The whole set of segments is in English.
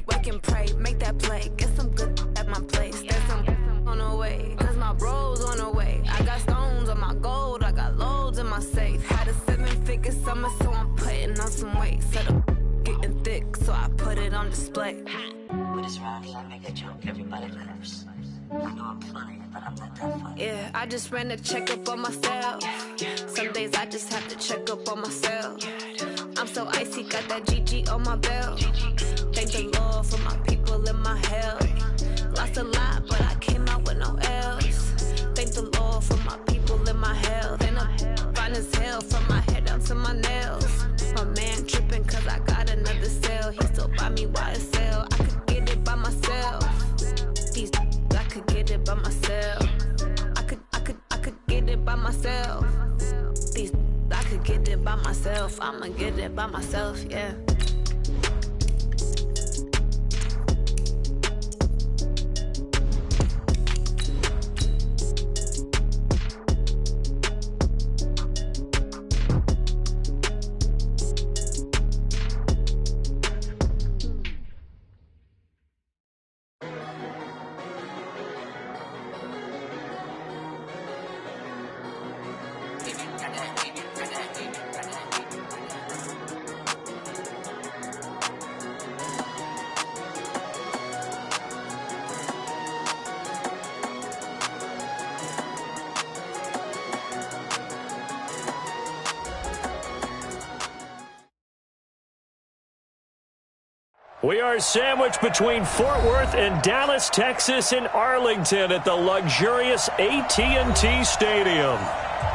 Wake and pray, make that play. Get some good at my place. There's some on the way, cause my bro's on the way. I got stones on my gold, I got loads in my safe. Had a 7-figure summer, so I'm putting on some weight. Said I'm getting thick, so I put it on display. With this round here, I make a joke, everybody laughs. I know I'm funny, but I'm not that funny. Yeah, I just ran a checkup on myself. Some days I just have to check up on myself. I'm so icy, got that GG on my belt. Thank the Lord for my people in my health. Lost a lot, but I came out with no else. Thank the Lord for my people in my health. And I'm fine as hell from my head down to my nails. My man tripping cause I got another sale. He still buy me YSL. I could get it by myself. These I could get it by myself. I could get it by myself. These I could get it by myself. I'ma get it by myself, yeah. We are sandwiched between Fort Worth and Dallas, Texas, and Arlington at the luxurious AT&T Stadium.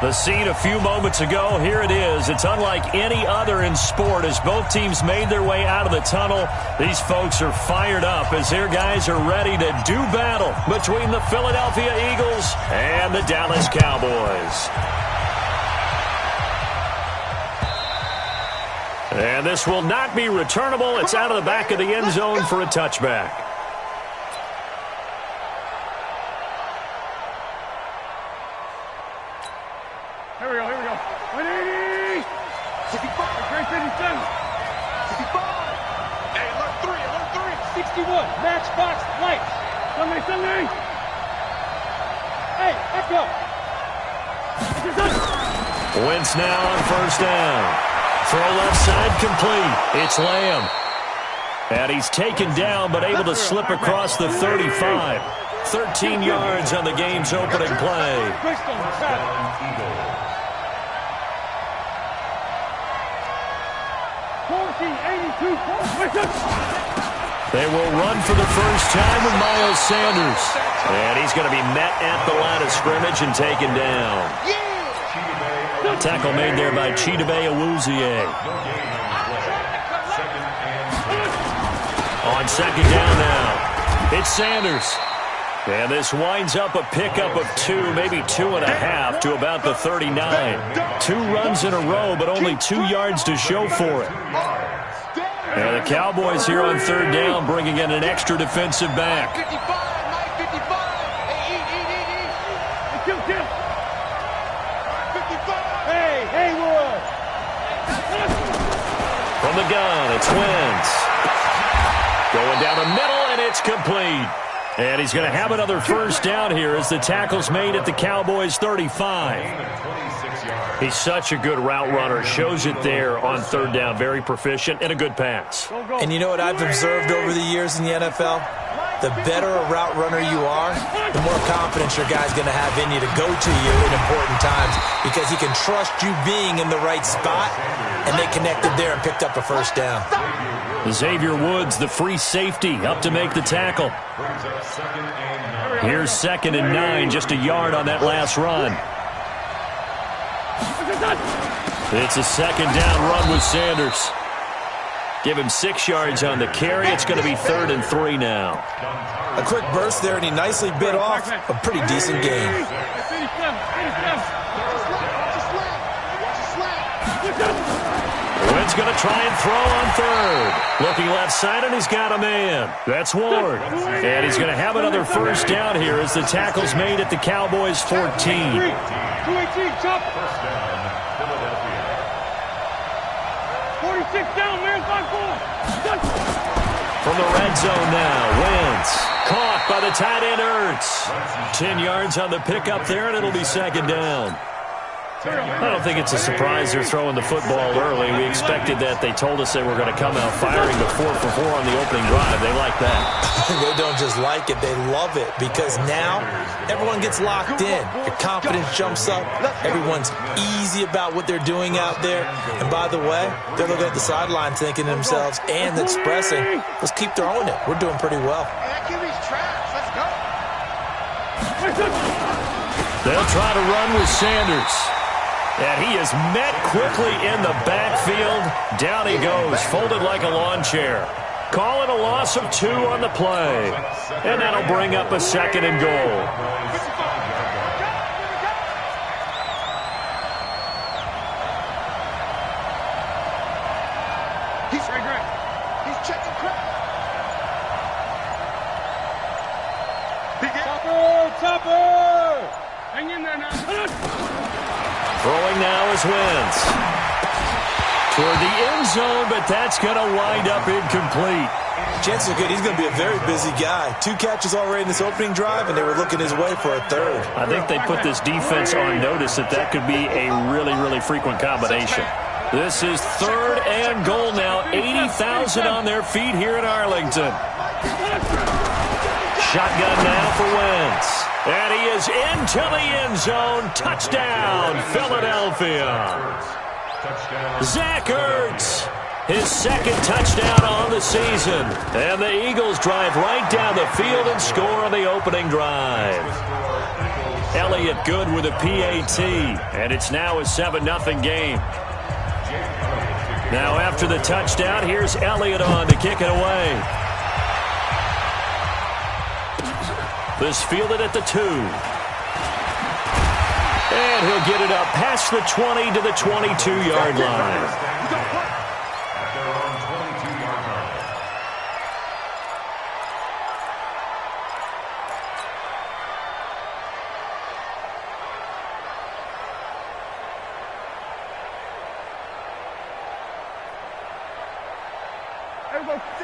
The scene a few moments ago, here it is. It's unlike any other in sport as both teams made their way out of the tunnel. These folks are fired up as their guys are ready to do battle between the Philadelphia Eagles and the Dallas Cowboys. And this will not be returnable. It's out of the back of the end zone for a touchback. Here we go. 180! 55, great 57. 55. Hey, alert 3. 61, matchbox lights. Sunday. Hey, echo. Wentz now on first down. Throw left side complete. It's Lamb. And he's taken down but able to slip across the 35. 13 yards on the game's opening play. They will run for the first time with Miles Sanders. And he's going to be met at the line of scrimmage and taken down. Tackle made there by Chidobe Awuzie. On second down now, it's Sanders. And this winds up a pickup of 2, maybe 2.5 to about the 39. 2 runs in a row, but only 2 yards to show for it. And the Cowboys here on third down bringing in an extra defensive back. From the gun, it's Wentz. Going down the middle, and it's complete. And he's going to have another first down here as the tackle's made at the Cowboys' 35. He's such a good route runner. Shows it there on third down. Very proficient and a good pass. And you know what I've observed over the years in the NFL? The better a route runner you are, the more confidence your guy's going to have in you to go to you in important times because he can trust you being in the right spot, and they connected there and picked up a first down. Xavier Woods, the free safety, up to make the tackle. Here's 2nd and 9, just a yard on that last run. It's a second down run with Sanders. Give him 6 yards on the carry. It's going to be 3rd and 3 now. A quick burst there, and he nicely bit off a pretty decent gain. Wentz going to try and throw on third. Looking left side, and he's got a man. That's Ward. And he's going to have another first down here as the tackle's made at the Cowboys' 14. 218, chop. 46 down, marathon 4. From the red zone now, Wentz. Caught by the tight end, Ertz. 10 yards on the pickup there, and it'll be second down. I don't think it's a surprise they're throwing the football early. We expected that. They told us they were going to come out firing the 4 for 4 on the opening drive. They like that. They don't just like it, they love it, because now everyone gets locked in. Your confidence jumps up. Everyone's easy about what they're doing out there. And by the way, they're looking at the sideline thinking to themselves and expressing, let's keep throwing it. We're doing pretty well. They'll try to run with Sanders. And he is met quickly in the backfield. Down he goes, folded like a lawn chair. Call it a loss of 2 on the play. And that'll bring up a second and goal. He's right. He's checking crap. Topper! Hang in there now. Throwing now is Wentz. Toward the end zone, but that's going to wind up incomplete. Chances are good he's going to be a very busy guy. 2 catches already in this opening drive, and they were looking his way for a third. I think they put this defense on notice that could be a really, really frequent combination. This is 3rd and goal now. 80,000 on their feet here in Arlington. Shotgun now for Wentz. And he is into the end zone. Touchdown, Philadelphia. Zach Ertz, his second touchdown on the season. And the Eagles drive right down the field and score on the opening drive. Elliott good with a PAT. And it's now a 7-0 game. Now after the touchdown, here's Elliott on to kick it away. This fielded at the 2. And he'll get it up past the 20 to the 22-yard line.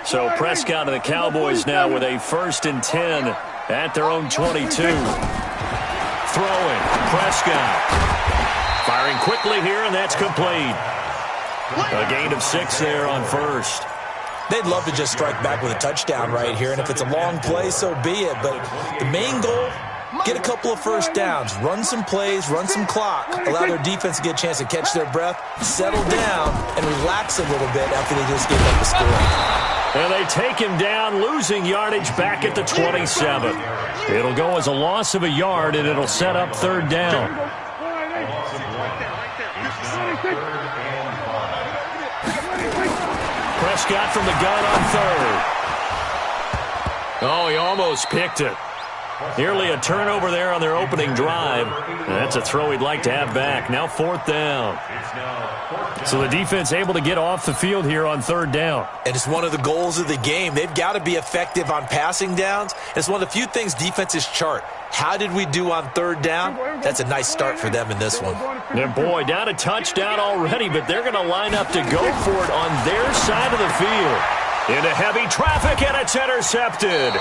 So Prescott and the Cowboys now with a 1st and 10 at their own 22. Throwing, Prescott. Firing quickly here, and that's complete. A gain of 6 there on 1st. They'd love to just strike back with a touchdown right here, and if it's a long play, so be it. But the main goal, get a couple of first downs, run some plays, run some clock, allow their defense to get a chance to catch their breath, settle down, and relax a little bit after they just gave up the score. And they take him down, losing yardage back at the 27. It'll go as a loss of a yard, and it'll set up 3rd down. Prescott from the gun on 3rd. Oh, he almost picked it. Nearly a turnover there on their opening drive. That's a throw he'd like to have back. Now 4th down. So the defense able to get off the field here on 3rd down. And it's one of the goals of the game. They've got to be effective on passing downs. It's one of the few things defenses chart. How did we do on 3rd down? That's a nice start for them in this one. And boy, down a touchdown already, but they're going to line up to go for it on their side of the field. Into heavy traffic, and it's intercepted.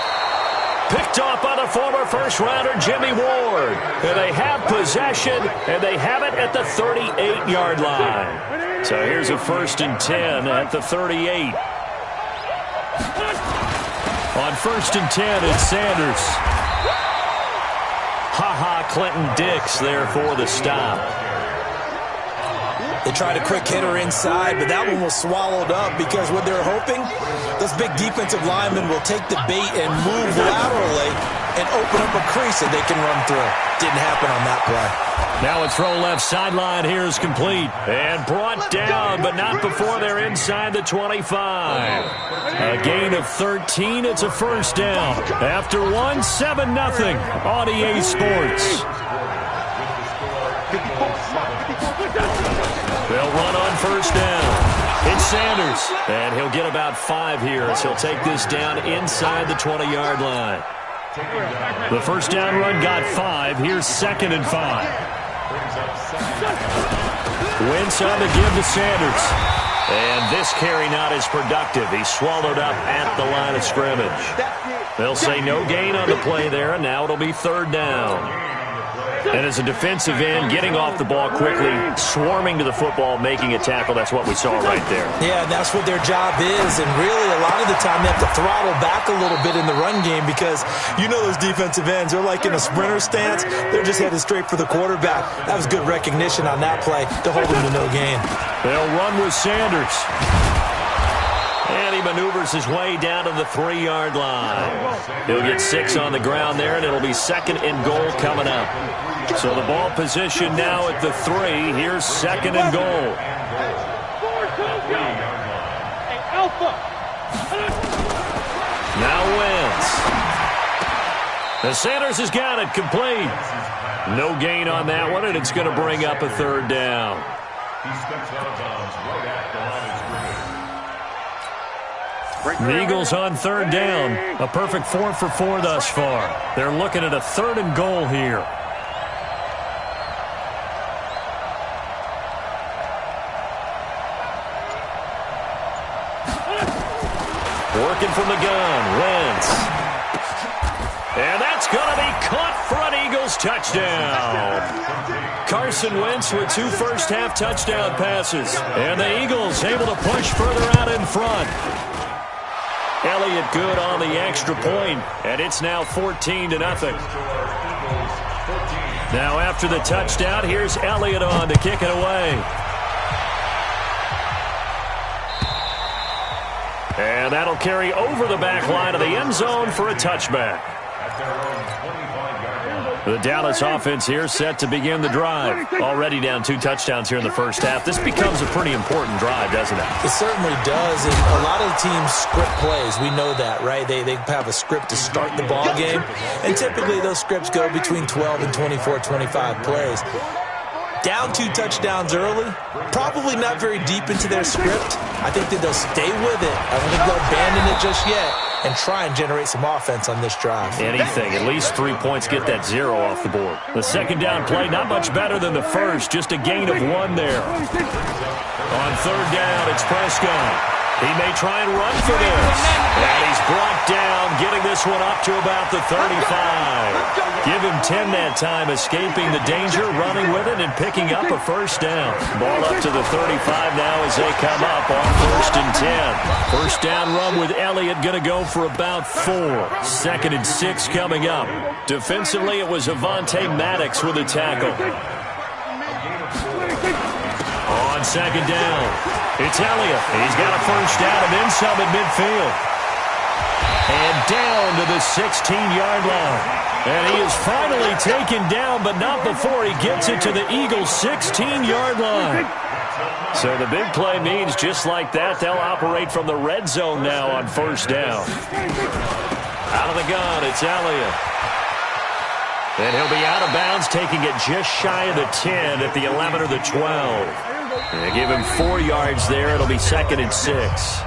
Picked off by the former first-rounder Jimmy Ward. And they have possession, and they have it at the 38-yard line. So here's a 1st and 10 at the 38. On 1st and 10, it's Sanders. Clinton Dix there for the stop. They tried a quick hitter inside, but that one was swallowed up because what they're hoping, those big defensive linemen will take the bait and move laterally and open up a crease that they can run through. Didn't happen on that play. Now a throw left sideline here is complete. And brought down, but not before they're inside the 25. A gain of 13. It's a 1st down. After 7-0 on EA Sports. They'll run on 1st down. It's Sanders. And he'll get about 5 here as he'll take this down inside the 20-yard line. The 1st down run got 5. Here's 2nd and 5. Wentz on the give to Sanders. And this carry not as productive. He's swallowed up at the line of scrimmage. They'll say no gain on the play there, and now it'll be third down. And as a defensive end, getting off the ball quickly, swarming to the football, making a tackle, that's what we saw right there. Yeah, and that's what their job is. And really, a lot of the time, they have to throttle back a little bit in the run game because you know those defensive ends, they're like in a sprinter stance. They're just headed straight for the quarterback. That was good recognition on that play to hold him to no gain. They'll run with Sanders. And he maneuvers his way down to the 3-yard line. He'll get 6 on the ground there, and it'll be second and goal coming up. So the ball position now at the 3. Here's second and goal. Now Wentz. The Sanders has got it complete. No gain on that one, and it's going to bring up a third down. He steps out of bounds right at the line of scrimmage. The Eagles on third down. A perfect 4 for 4 thus far. They're looking at a third and goal here. Working from the gun, Wentz. And that's going to be caught for an Eagles touchdown. Carson Wentz with 2 first-half touchdown passes. And the Eagles able to push further out in front. Elliott good on the extra point, and it's now 14-0. Now after the touchdown, here's Elliott on to kick it away. And that'll carry over the back line of the end zone for a touchback. The Dallas offense here set to begin the drive. Already down 2 touchdowns here in the first half. This becomes a pretty important drive, doesn't it? It certainly does. And a lot of the teams script plays. We know that, right? They have a script to start the ball game. And typically those scripts go between 12 and 24, 25 plays. Down 2 touchdowns early, probably not very deep into their script. I think that they'll stay with it. I don't think they'll abandon it just yet and try and generate some offense on this drive. Anything, at least 3 points, get that 0 off the board. The second down play, not much better than the first, just a gain of 1 there. On third down, it's Prescott. He may try and run for this. And he's brought down, getting this one up to about the 35. Give him 10 that time, escaping the danger, running with it, and picking up a first down. Ball up to the 35 now as they come up on 1st and 10. First down run with Elliott going to go for about 4. 2nd and 6 coming up. Defensively, it was Avonte Maddox with a tackle. On second down, it's Elliott. He's got a first down and then some at midfield. And down to the 16-yard line. And he is finally taken down, but not before he gets it to the Eagles' 16-yard line. So the big play means just like that, they'll operate from the red zone now on first down. Out of the gun, it's Elliott. And he'll be out of bounds, taking it just shy of the 10 at the 11 or the 12. They give him 4 yards there. It'll be 2nd and 6.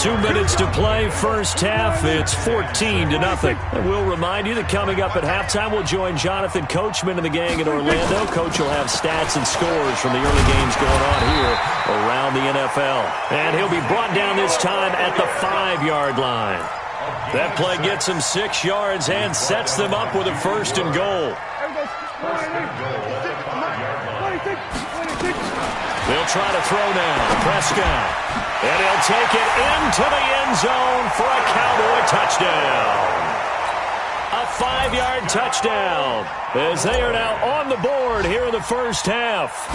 2 minutes to play first half. It's 14-0. And we'll remind you that coming up at halftime, we'll join Jonathan Coachman and the gang in Orlando. Coach will have stats and scores from the early games going on here around the NFL. And he'll be brought down this time at the 5-yard line. That play gets him 6 yards and sets them up with a 1st and goal. They'll try to throw now. Prescott. And he'll take it into the end zone for a Cowboy touchdown. A 5-yard touchdown as they are now on the board here in the first half.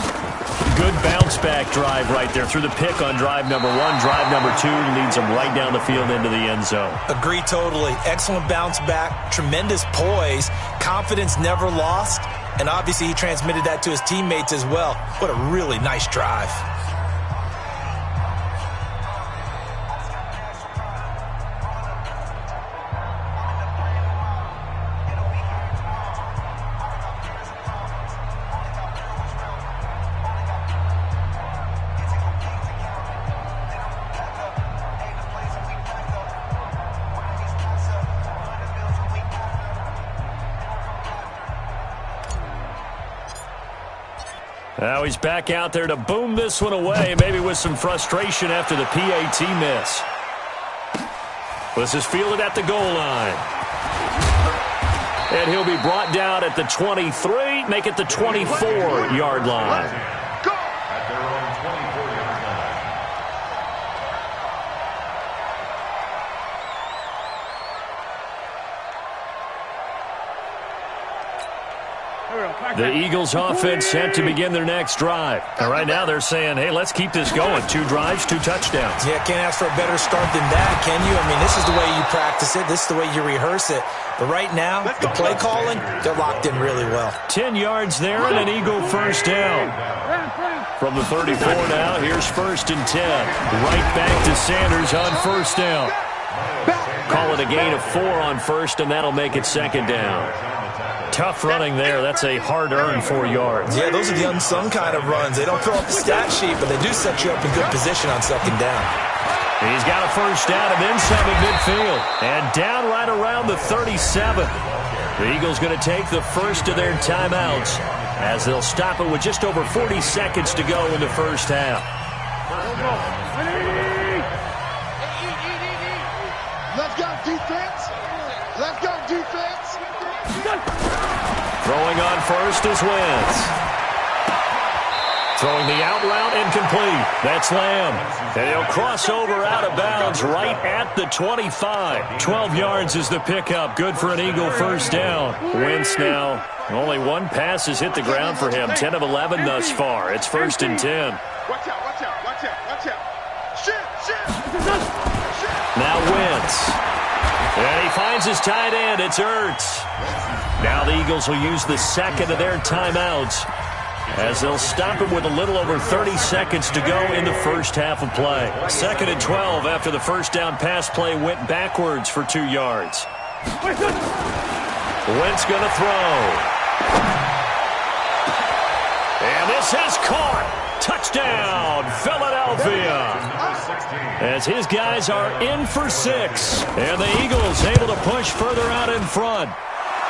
Good bounce-back drive right there through the pick on drive number 1. Drive number 2 leads them right down the field into the end zone. Agree totally. Excellent bounce-back, tremendous poise, confidence never lost, and obviously he transmitted that to his teammates as well. What a really nice drive. Now he's back out there to boom this one away, maybe with some frustration after the PAT miss. This is fielded at the goal line. And he'll be brought down at the 23, make it the 24-yard line. At their own 24-yard line. The Eagles offense set to begin their next drive. And right now they're saying, hey, let's keep this going. 2 drives, 2 touchdowns. Yeah, can't ask for a better start than that, can you? I mean, this is the way you practice it. This is the way you rehearse it. But right now, the play calling, they're locked in really well. 10 yards there and an Eagle first down. From the 34 now, here's 1st and 10. Right back to Sanders on first down. Call it a gain of 4 on first, and that'll make it 2nd down. Tough running there. That's a hard-earned 4 yards. Yeah, those are the unsung kind of runs. They don't fill up the stat sheet, but they do set you up in good position on 2nd down. He's got a first down and then some at midfield. And down right around the 37. The Eagles going to take the first of their timeouts as they'll stop it with just over 40 seconds to go in the first half. Let's go, defense. Let's go, defense. Throwing on first is Wentz. Throwing the out route incomplete. That's Lamb. And he'll cross over out of bounds right at the 25. 12 yards is the pickup. Good for an Eagle first down. Wentz now. Only 1 pass has hit the ground for him. 10 of 11 thus far. It's 1st and 10. Watch out, watch out, watch out, watch out. Shit. Now Wentz. And he finds his tight end. It's Ertz. Now the Eagles will use the 2nd of their timeouts as they'll stop it with a little over 30 seconds to go in the first half of play. 2nd and 12 after the first down pass play went backwards for 2 yards. Wentz going to throw. And this is caught. Touchdown, Philadelphia. As his guys are in for 6. And the Eagles able to push further out in front.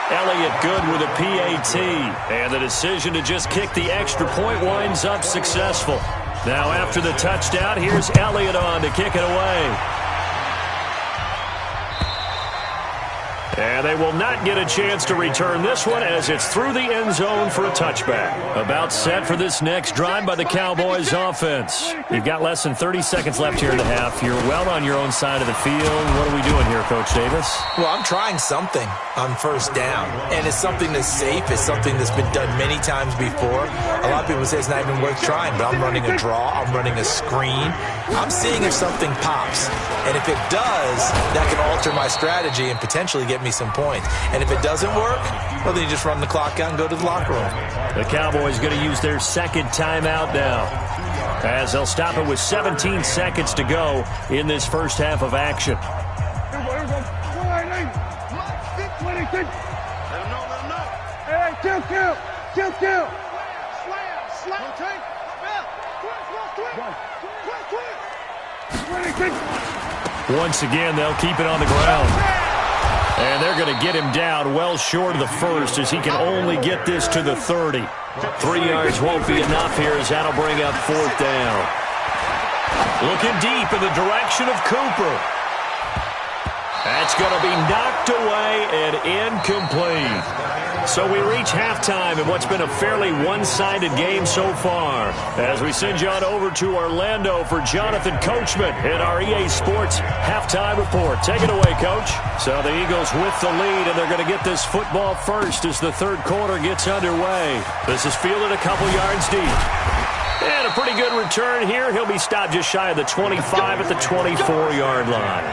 Elliott good with a PAT. And the decision to just kick the extra point winds up successful. Now after the touchdown, here's Elliott on to kick it away. And they will not get a chance to return this one as it's through the end zone for a touchback. About set for this next drive by the Cowboys offense. You've got less than 30 seconds left here in the half. You're well on your own side of the field. What are we doing here, Coach Davis? Well, I'm trying something on first down, and it's something that's safe. It's something that's been done many times before. A lot of people say it's not even worth trying, but I'm running a draw. I'm running a screen. I'm seeing if something pops, and if it does, that can alter my strategy and potentially get me some points. And if it doesn't work, well, then you just run the clock out and go to the locker room. The Cowboys going to use their 2nd timeout now as they'll stop it with 17 seconds to go in this first half of action. Once again, they'll keep it on the ground. And they're going to get him down well short of the first as he can only get this to the 30. 3 yards won't be enough here as that'll bring up 4th down. Looking deep in the direction of Cooper. That's going to be knocked away and incomplete. So we reach halftime in what's been a fairly one-sided game so far. As we send you on over to Orlando for Jonathan Coachman in our EA Sports halftime report. Take it away, Coach. So the Eagles with the lead, and they're going to get this football first as the 3rd quarter gets underway. This is fielded a couple yards deep. And a pretty good return here. He'll be stopped just shy of the 25 at the 24-yard line.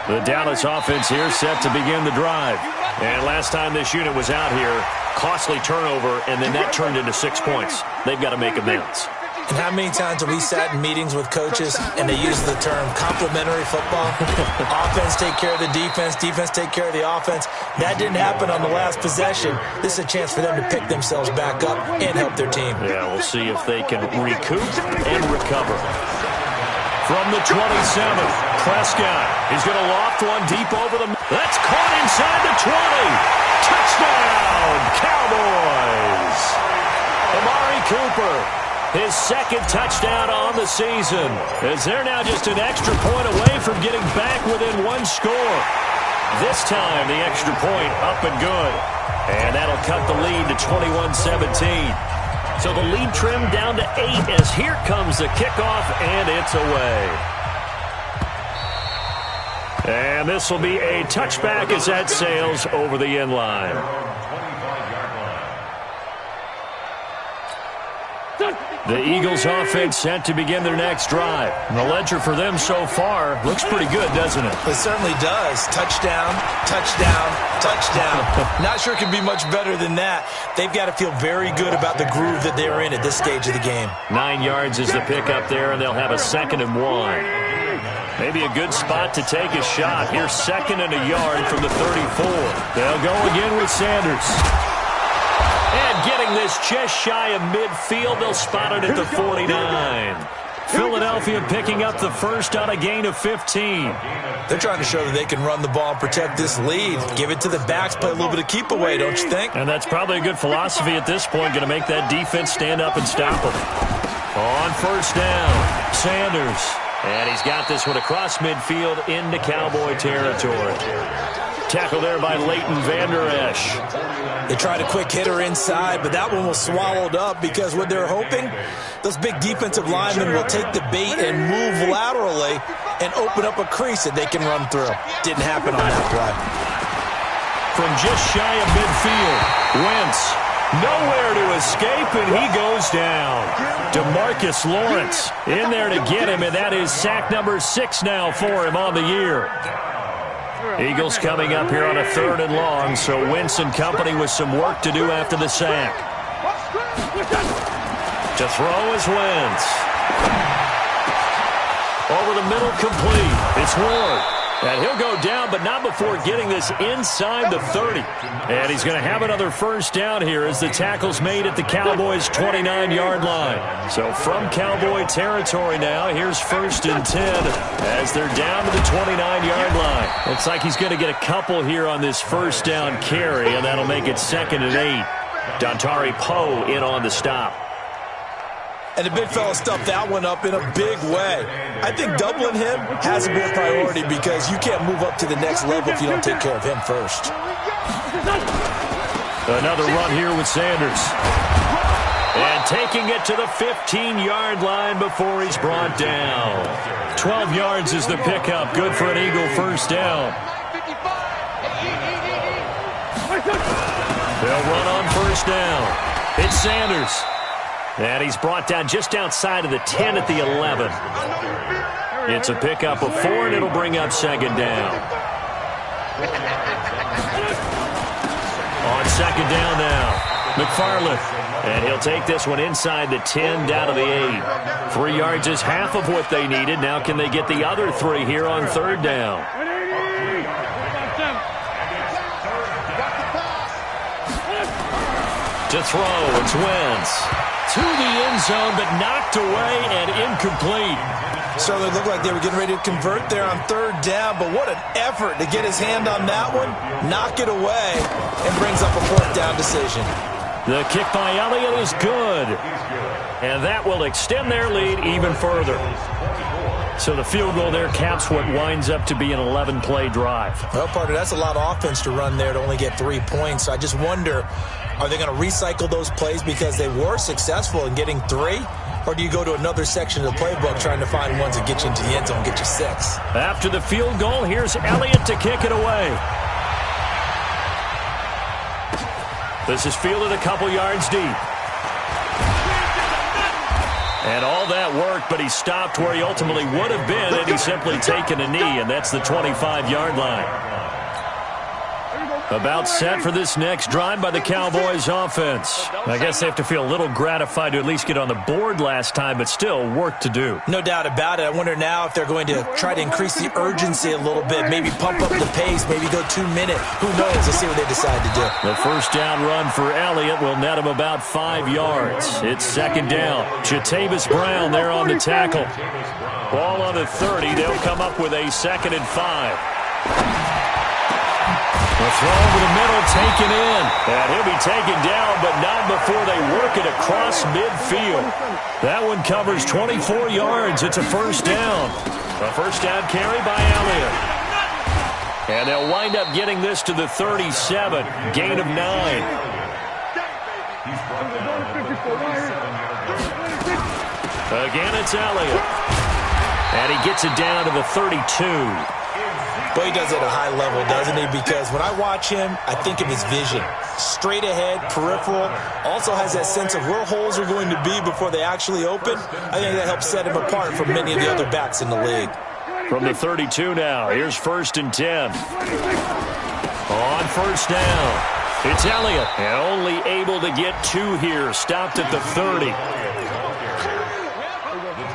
The Dallas offense here set to begin the drive. And last time this unit was out here, costly turnover, and then that turned into 6 points. They've got to make amends. And how many times have we sat in meetings with coaches and they use the term complementary football? Offense take care of the defense, defense take care of the offense. That didn't happen on the last possession. This is a chance for them to pick themselves back up and help their team. Yeah, we'll see if they can recoup and recover. From the 27, Prescott is going to loft one deep over the... That's caught inside the 20. Touchdown, Cowboys. Amari Cooper, his second touchdown on the season, as they're now just an extra point away from getting back within one score. This time, the extra point up and good. And that'll cut the lead to 21-17. So the lead trimmed down to 8 as here comes the kickoff, and it's away. And this will be a touchback as that sails over the end line. The Eagles offense set to begin their next drive. And the ledger for them so far looks pretty good, doesn't it? It certainly does. Touchdown, touchdown, touchdown. Not sure it can be much better than that. They've got to feel very good about the groove that they're in at this stage of the game. 9 yards is the pickup there, and they'll have a 2nd and 1. Maybe a good spot to take a shot. Here's 2nd and a yard from the 34. They'll go again with Sanders. And getting this just shy of midfield, they'll spot it at the 49. Philadelphia picking up the first on a gain of 15. They're trying to show that they can run the ball and protect this lead. Give it to the backs, play a little bit of keep away, don't you think? And that's probably a good philosophy at this point, going to make that defense stand up and stop them. On first down, Sanders. And he's got this one across midfield into Cowboy territory. Tackle there by Leighton Vander Esch. They tried a quick hitter inside, but that one was swallowed up because what they're hoping, those big defensive linemen will take the bait and move laterally and open up a crease that they can run through. Didn't happen on that play. From just shy of midfield, Wentz nowhere to escape, and he goes down. DeMarcus Lawrence in there to get him, and that is sack number 6 now for him on the year. Eagles coming up here on a 3rd and long, so Wentz and company with some work to do after the sack. To throw is Wentz. Over the middle, complete. It's Ward. And he'll go down, but not before getting this inside the 30. And he's going to have another first down here as the tackle's made at the Cowboys' 29-yard line. So from Cowboy territory now, here's 1st and 10 as they're down to the 29-yard line. Looks like he's going to get a couple here on this first down carry, and that'll make it 2nd and 8. Dontari Poe in on the stop. And the big fella stuffed that one up in a big way. I think doubling him has to be a priority because you can't move up to the next level if you don't take care of him first. Another run here with Sanders. And taking it to the 15-yard line before he's brought down. 12 yards is the pickup. Good for an Eagle first down. They'll run on first down. It's Sanders. And he's brought down just outside of the 10 at the 11. It's a pickup of 4, and it'll bring up 2nd down. On 2nd down now, McFarland. And he'll take this one inside the 10 down to the 8. 3 yards is half of what they needed. Now can they get the other 3 here on 3rd down? To throw, it's Wentz. To the end zone, but knocked away and incomplete. So they looked like they were getting ready to convert there on 3rd down, but what an effort to get his hand on that one, knock it away, and brings up a 4th down decision. The kick by Elliott is good, and that will extend their lead even further. So the field goal there caps what winds up to be an 11-play drive. Well, partner, that's a lot of offense to run there to only get 3 points. I just wonder, are they going to recycle those plays because they were successful in getting 3? Or do you go to another section of the playbook trying to find ones that get you into the end zone and get you 6? After the field goal, here's Elliott to kick it away. This is fielded a couple yards deep. And all that worked, but he stopped where he ultimately would have been had he simply taken a knee, and that's the 25-yard line. About set for this next drive by the Cowboys offense. I guess they have to feel a little gratified to at least get on the board last time, but still work to do. No doubt about it. I wonder now if they're going to try to increase the urgency a little bit, maybe pump up the pace, maybe go 2-minute. Who knows? Let's see what they decide to do. The first down run for Elliott will net him about 5 yards. It's 2nd down. Jatavis Brown there on the tackle. Ball on the 30. They'll come up with a 2nd and 5. The throw over the middle, taken in. And he'll be taken down, but not before they work it across midfield. That one covers 24 yards. It's a 1st down. A 1st down carry by Elliott. And they'll wind up getting this to the 37. Gain of 9. Again, it's Elliott. And he gets it down to the 32. Well, he does it at a high level, doesn't he? Because when I watch him, I think of his vision. Straight ahead, peripheral. Also has that sense of where holes are going to be before they actually open. I think that helps set him apart from many of the other backs in the league. From the 32 now, here's 1st and 10. On 1st down, it's Elliott. And only able to get 2 here. Stopped at the 30.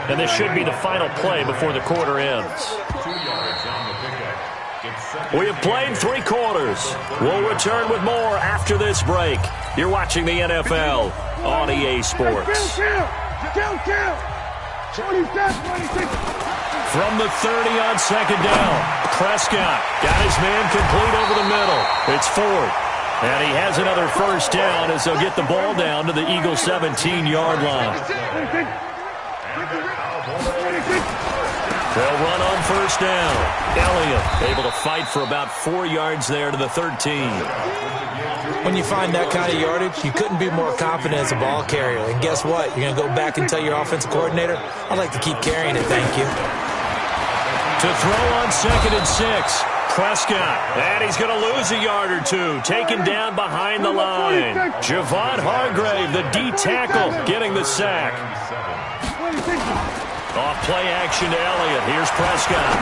And this should be the final play before the quarter ends. We have played 3 quarters. We'll return with more after this break. You're watching the NFL on EA Sports. From the 30 on 2nd down, Prescott got his man complete over the middle. It's 4th. And he has another 1st down as they'll get the ball down to the Eagles' 17-yard line. They'll run on 1st down. Elliott able to fight for about 4 yards there to the 13. When you find that kind of yardage, you couldn't be more confident as a ball carrier. And guess what? You're going to go back and tell your offensive coordinator, I'd like to keep carrying it, thank you. To throw on 2nd and 6. Prescott. And he's going to lose a yard or 2. Taken down behind the line. Javon Hargrave, the D tackle, getting the sack. Off play action to Elliott. Here's Prescott.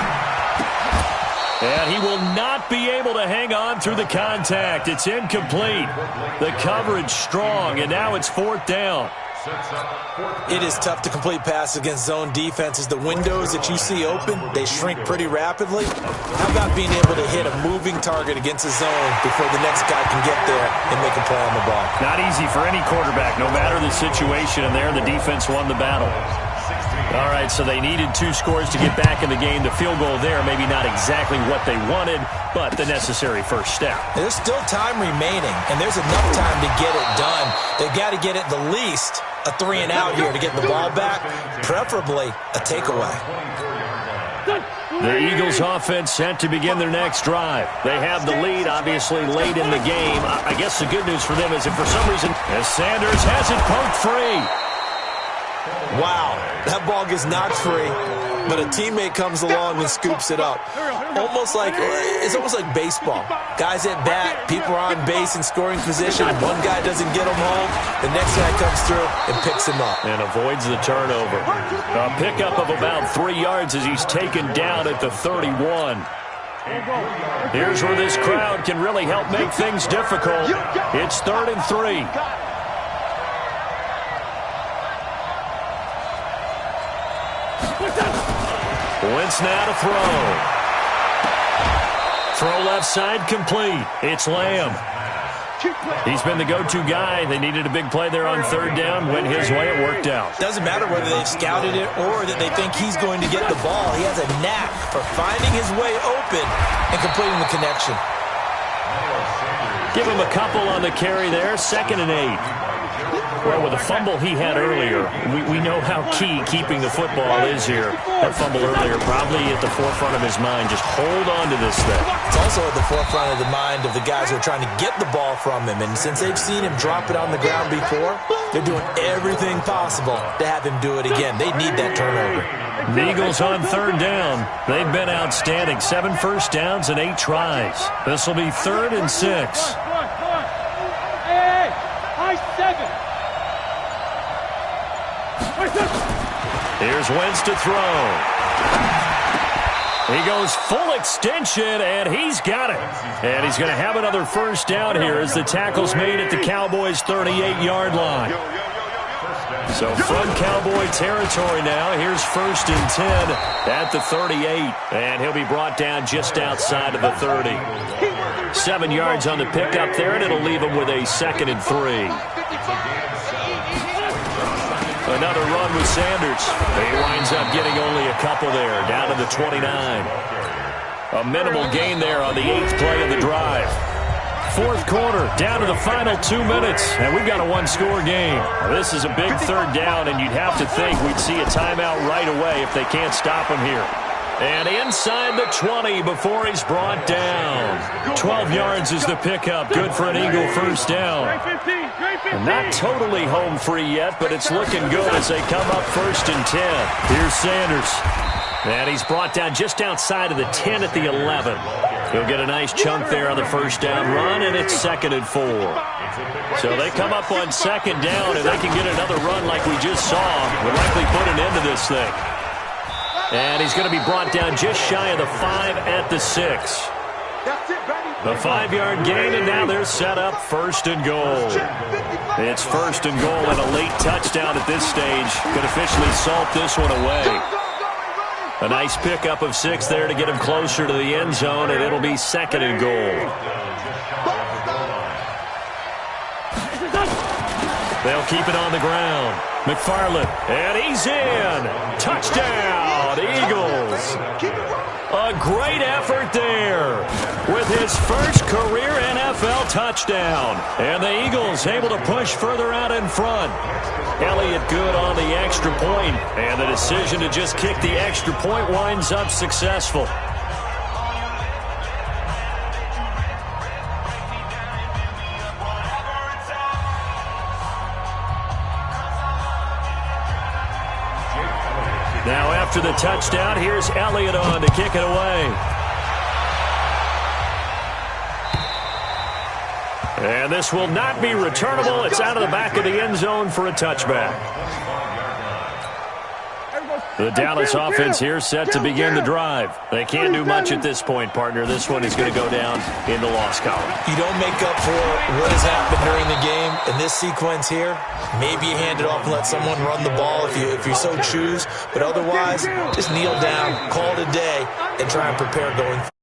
And he will not be able to hang on through the contact. It's incomplete. The coverage strong, and now it's 4th down. It is tough to complete passes against zone defenses. The windows that you see open, they shrink pretty rapidly. How about being able to hit a moving target against a zone before the next guy can get there and make a play on the ball? Not easy for any quarterback, no matter the situation, and there the defense won the battle. All right, so they needed 2 scores to get back in the game. The field goal there, maybe not exactly what they wanted, but the necessary first step. There's still time remaining, and there's enough time to get it done. They've got to get at the least a 3-and-out here to get the ball back, preferably a takeaway. The Eagles offense set to begin their next drive. They have the lead, obviously, late in the game. I guess the good news for them is if for some reason as Sanders has it poked free. Wow, that ball gets knocked free, but a teammate comes along and scoops it up. It's almost like baseball. Guys at bat, people are on base in scoring position. One guy doesn't get him home, the next guy comes through and picks him up. And avoids the turnover. A pickup of about 3 yards as he's taken down at the 31. Here's where this crowd can really help make things difficult. It's 3rd and 3. Wentz now to throw. Throw left side complete. It's Lamb. He's been the go-to guy. They needed a big play there on 3rd down. Went his way. It worked out. Doesn't matter whether they've scouted it or that they think he's going to get the ball. He has a knack for finding his way open and completing the connection. Give him a couple on the carry there. 2nd and 8. Well, with the fumble he had earlier, we know how key keeping the football is here. That fumble earlier probably at the forefront of his mind. Just hold on to this thing. It's also at the forefront of the mind of the guys who are trying to get the ball from him. And since they've seen him drop it on the ground before, they're doing everything possible to have him do it again. They need that turnover. The Eagles on 3rd down. They've been outstanding. 7 first downs and 8 tries. This will be 3rd and 6. Here's Wentz to throw. He goes full extension, and he's got it. And he's going to have another 1st down here as the tackle's made at the Cowboys' 38-yard line. So from Cowboy territory now, here's 1st and 10 at the 38. And he'll be brought down just outside of the 30. 7 yards on the pickup there, and it'll leave him with a 2nd and 3. Another run with Sanders. He winds up getting only a couple there, down to the 29. A minimal gain there on the 8th play of the drive. Fourth quarter, down to the final 2 minutes, and we've got a one-score game. This is a big third down, and you'd have to think we'd see a timeout right away if they can't stop him here. And inside the 20 before he's brought down. 12 yards is the pickup. Good for an Eagle first down. And not totally home free yet, but it's looking good as they come up 1st and 10. Here's Sanders. And he's brought down just outside of the 10 at the 11. He'll get a nice chunk there on the first down run, and it's 2nd and 4. So they come up on 2nd down, and they can get another run like we just saw. Would likely put an end to this thing. And he's going to be brought down just shy of the 5 at the 6. The 5-yard gain, and now they're set up 1st and goal. It's 1st and goal, and a late touchdown at this stage could officially salt this one away. A nice pickup of 6 there to get him closer to the end zone, and it'll be 2nd and goal. They'll keep it on the ground. McFarland, and he's in. Touchdown, Eagles. A great effort there with his first career NFL touchdown. And the Eagles able to push further out in front. Elliott good on the extra point, and the decision to just kick the extra point winds up successful. Now after the touchdown, here's Elliott on to kick it away. And this will not be returnable. It's out of the back of the end zone for a touchback. The Dallas offense here set to begin the drive. They can't do much at this point, partner. This one is going to go down in the loss column. You don't make up for what has happened during the game. In this sequence here, maybe you hand it off and let someone run the ball if you so choose. But otherwise, just kneel down, call it a day, and try and prepare going forward.